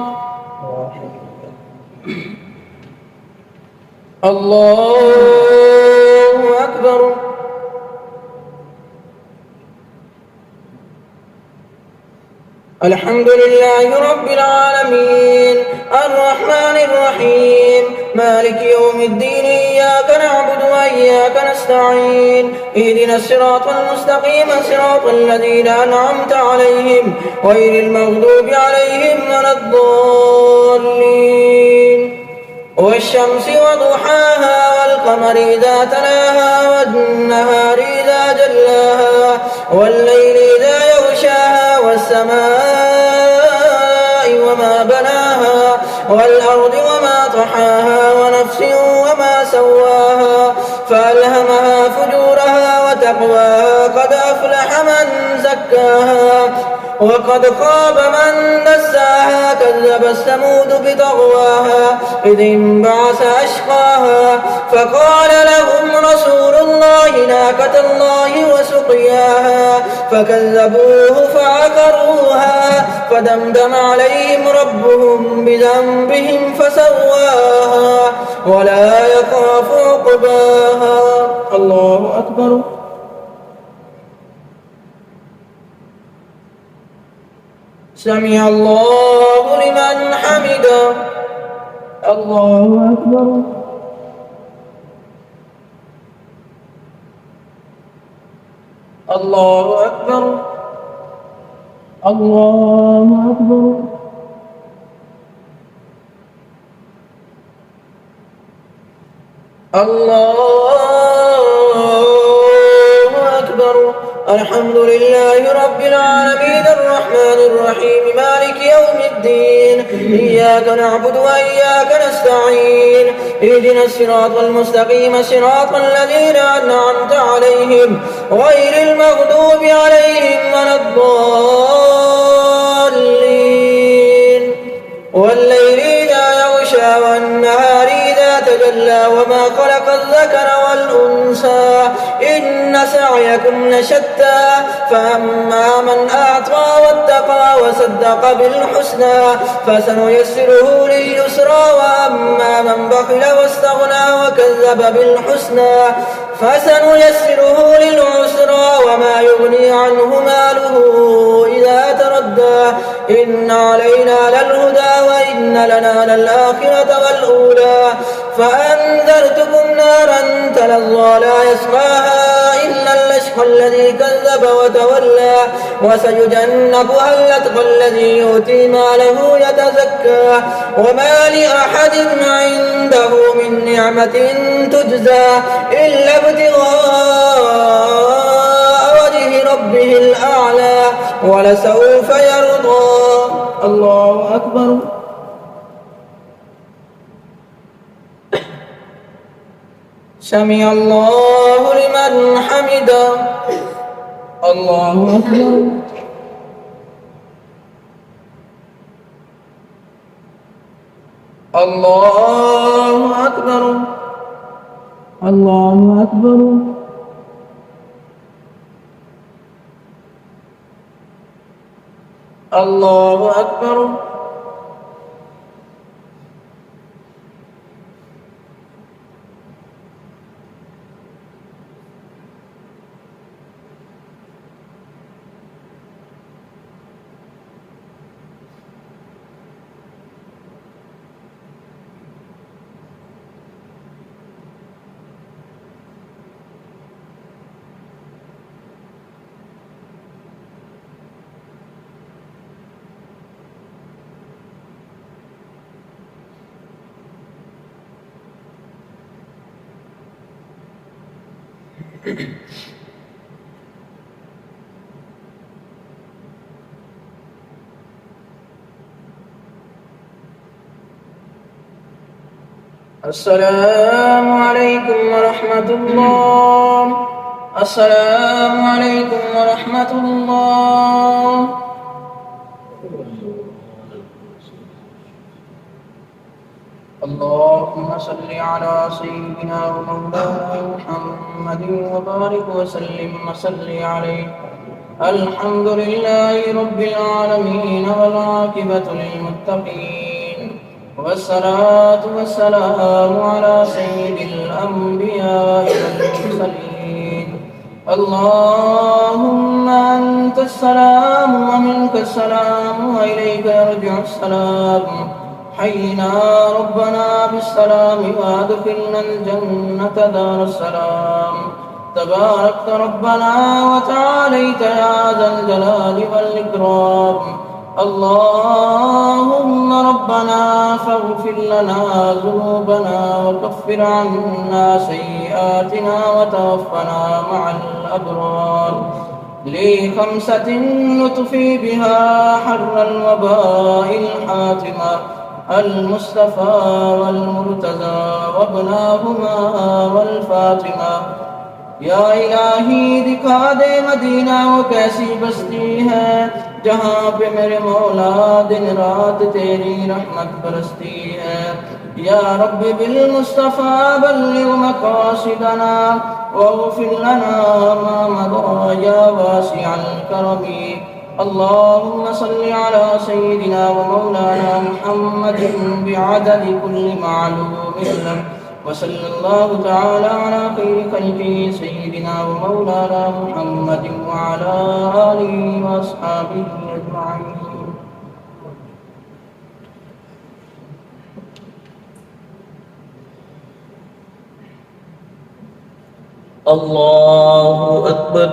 الله أكبر. الحمد لله رب العالمين الرحمن الرحيم مالك يوم الدين إياك نعبد وإياك نستعين اهدنا الصراط المستقيم صراط الذين أنعمت عليهم غير المغضوب عليهم ولا الضالين. والشمس وضحاها والقمر إذا تلاها والنهار إذا جلاها والليل إذا يغشاها والسماء وما بناها والأرض وما طحاها ونفس وما سواها فألهمها فجورها وتقواها قد أفلح من زكاها وقد خاب من دساها كذب الثمود بطغواها إذ انبعث أشقاها فقال لهم رسول الله ناقة الله وسقياها فكذبوه فعقروها فدمدم عليهم ربهم بذنبهم فسواها ولا يخاف عقباها. الله أكبر. سمع الله لمن حمده. الله أكبر. الله أكبر. الله أكبر. الله أكبر. الحمد لله رب العالمين الرحمن الرحيم مالك يوم الدين إياك نعبد وإياك نستعين اهدنا الصراط المستقيم صراط الذين أنعمت عليهم غير المغضوب عليهم ولا الضالين. والليل إذا يغشى والنهار إذا تجلى كلا وما خلق الذكر والأنثى إن سعيكم لشتى فأما من أعطى واتقى وصدق بالحسنى فسنيسره لليسرى وأما من بخل واستغنى وكذب بالحسنى فسنيسره للعسرى وما يغني عنه ماله إذا تردى إن علينا للهدى وإن لنا للآخرة والأولى فأنذرتكم نارا تلظى لا يصلاها إلا الأشقى الذي كذب وتولى وسيجنبها الأتقى الذي يؤتي ماله يتزكى وما لأحد عنده من نعمة تجزى إلا ابتغاء وجه ربه الأعلى ولسوف يرضى. الله أكبر. سمع الله لمن حمده. الله أكبر. الله أكبر. الله أكبر. الله أكبر. السلام عليكم ورحمة الله. السلام عليكم ورحمة الله. اللهم صل على سيدنا ومولانا محمد وبارك وسلم وصل عليه. الحمد لله رب العالمين والعاقبة للمتقين والصلاة والسلام على سيد الأنبياء والمرسلين. اللهم أنت السلام ومنك السلام وإليك يرجع السلام. حينا ربنا بالسلام وادخلنا الجنة دار السلام. تباركت ربنا وتعاليت يا ذا الجلال والإكرام. اللهم ربنا فاغفر لنا ذنوبنا وكفر عنا سيئاتنا وتوفنا مع الأبرار. لخمسة نطفي بها حر الوباء الحاتمة المصطفى والمرتضى وابناهما والفاطمة. या इलाही दिखा दे मदीना वो कैसी बस्ती है जहाँ पे मेरे मौला दिन रात तेरी रहमत बरसती है। या रब्बी बिल मुस्तफ़ा बल्लिग मक़ासिदना वग़फ़िर लना मा मदा या वासिअल करमी। اللهم صل على سيدنا ومولانا محمد بعدد كل معلوم لك وصلى الله تعالى على خير خلقه سيدنا ومولانا محمد وعلى آله وأصحابه أجمعين. الله أكبر.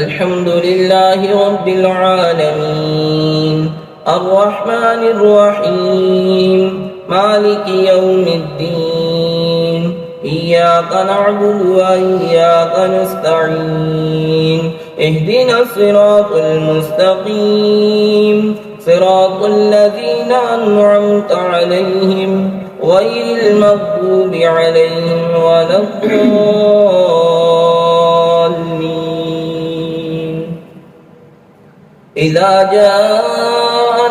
الحمد لله رب العالمين الرحمن الرحيم مالك يوم الدين إياك نعبد وإياك نستعين اهدنا الصراط المستقيم صراط الذين أنعمت عليهم غير المغضوب عليهم ولا الضالين. إذا جاء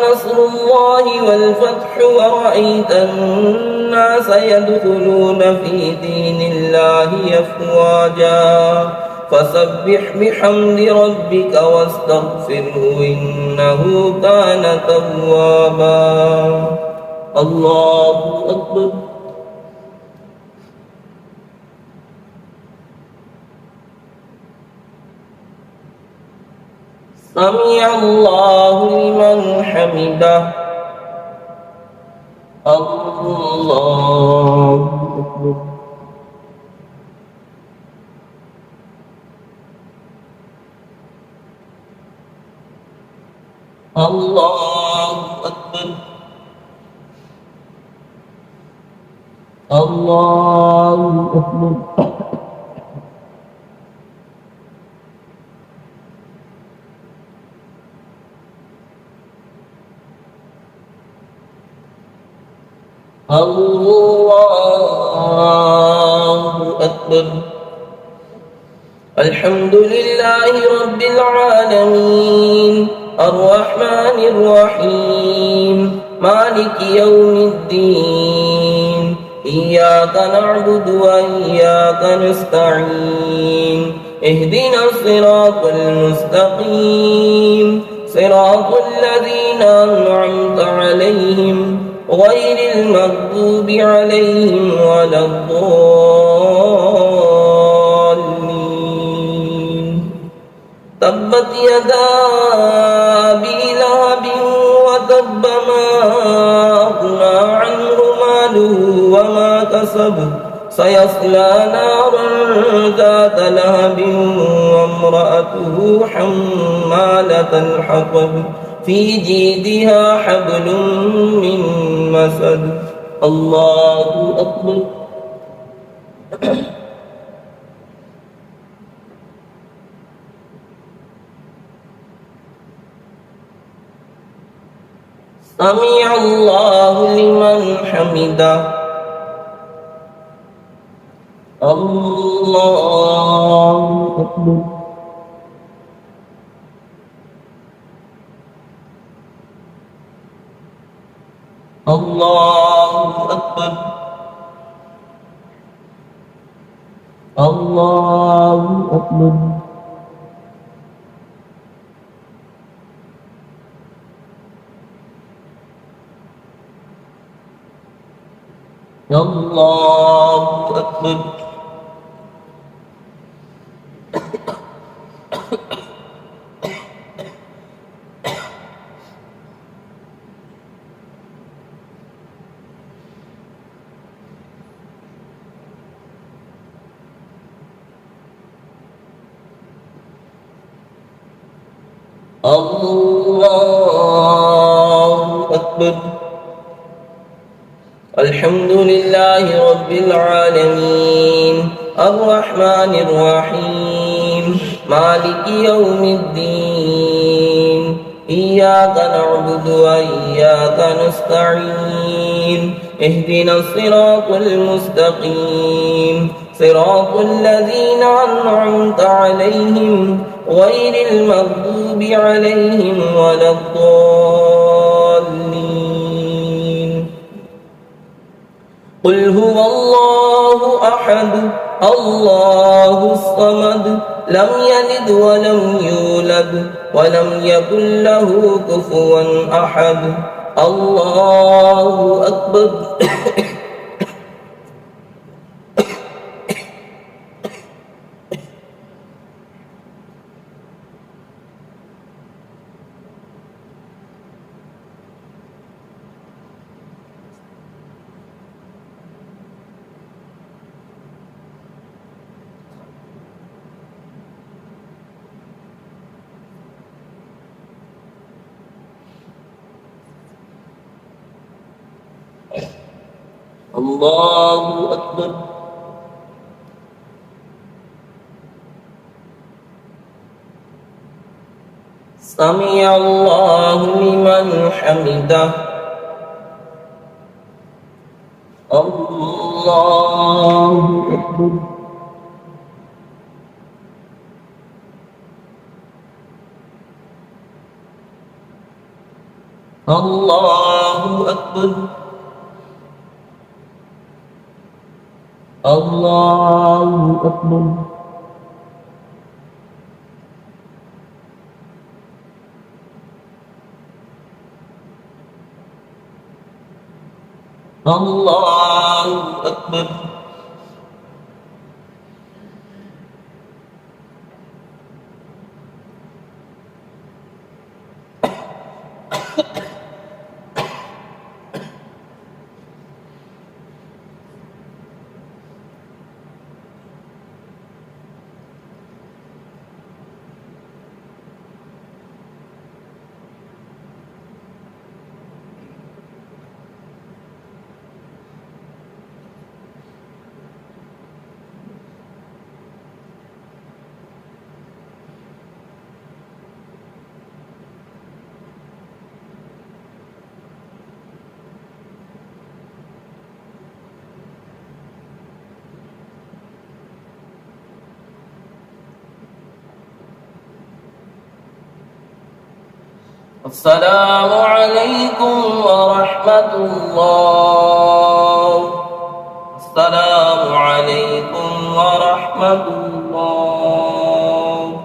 نصر الله والفتح ورأيت الناس يدخلون في دين الله أفواجا فسبح بحمد ربك واستغفره إنه كان توابا. الله أكبر. سمع الله لمن حمده. الله أكبر. الله أكبر. الله أكبر. الله أكبر. الحمد لله رب العالمين الرحمن الرحيم مالك يوم الدين إياك نعبد وإياك نستعين اهدنا الصراط المستقيم صراط الذين أنعمت عليهم غير المغضوب عليهم ولا الضالين. تبت يدا أبي لهب وتب ما أغنى عنه ماله وما كسب سيصلى نارا ذات لهب وامرأته حمالة الحطب في جيدها حبل من مسد. الله أكبر. سمع الله لمن حمده. الله أكبر. الله أكبر. الله أكبر. الله أكبر. الله أكبر. الحمد لله رب العالمين الرحمن الرحيم مالك يوم الدين إياك نعبد وإياك نستعين اهدنا الصراط المستقيم صراط الذين أنعمت عليهم غير المغضوب عليهم ولا الضالين. قل هو الله أحد الله الصمد لم يلد ولم يولد ولم يكن له كفوا أحد. الله أكبر. الله أكبر. سمع الله لمن حمده. الله أكبر. الله أكبر الله أكبر الله أكبر السلام عليكم ورحمة الله. السلام عليكم ورحمة الله.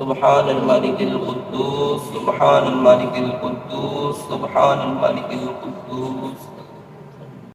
سبحان الملك القدوس سبحان الملك القدوس سبحان الملك القدوس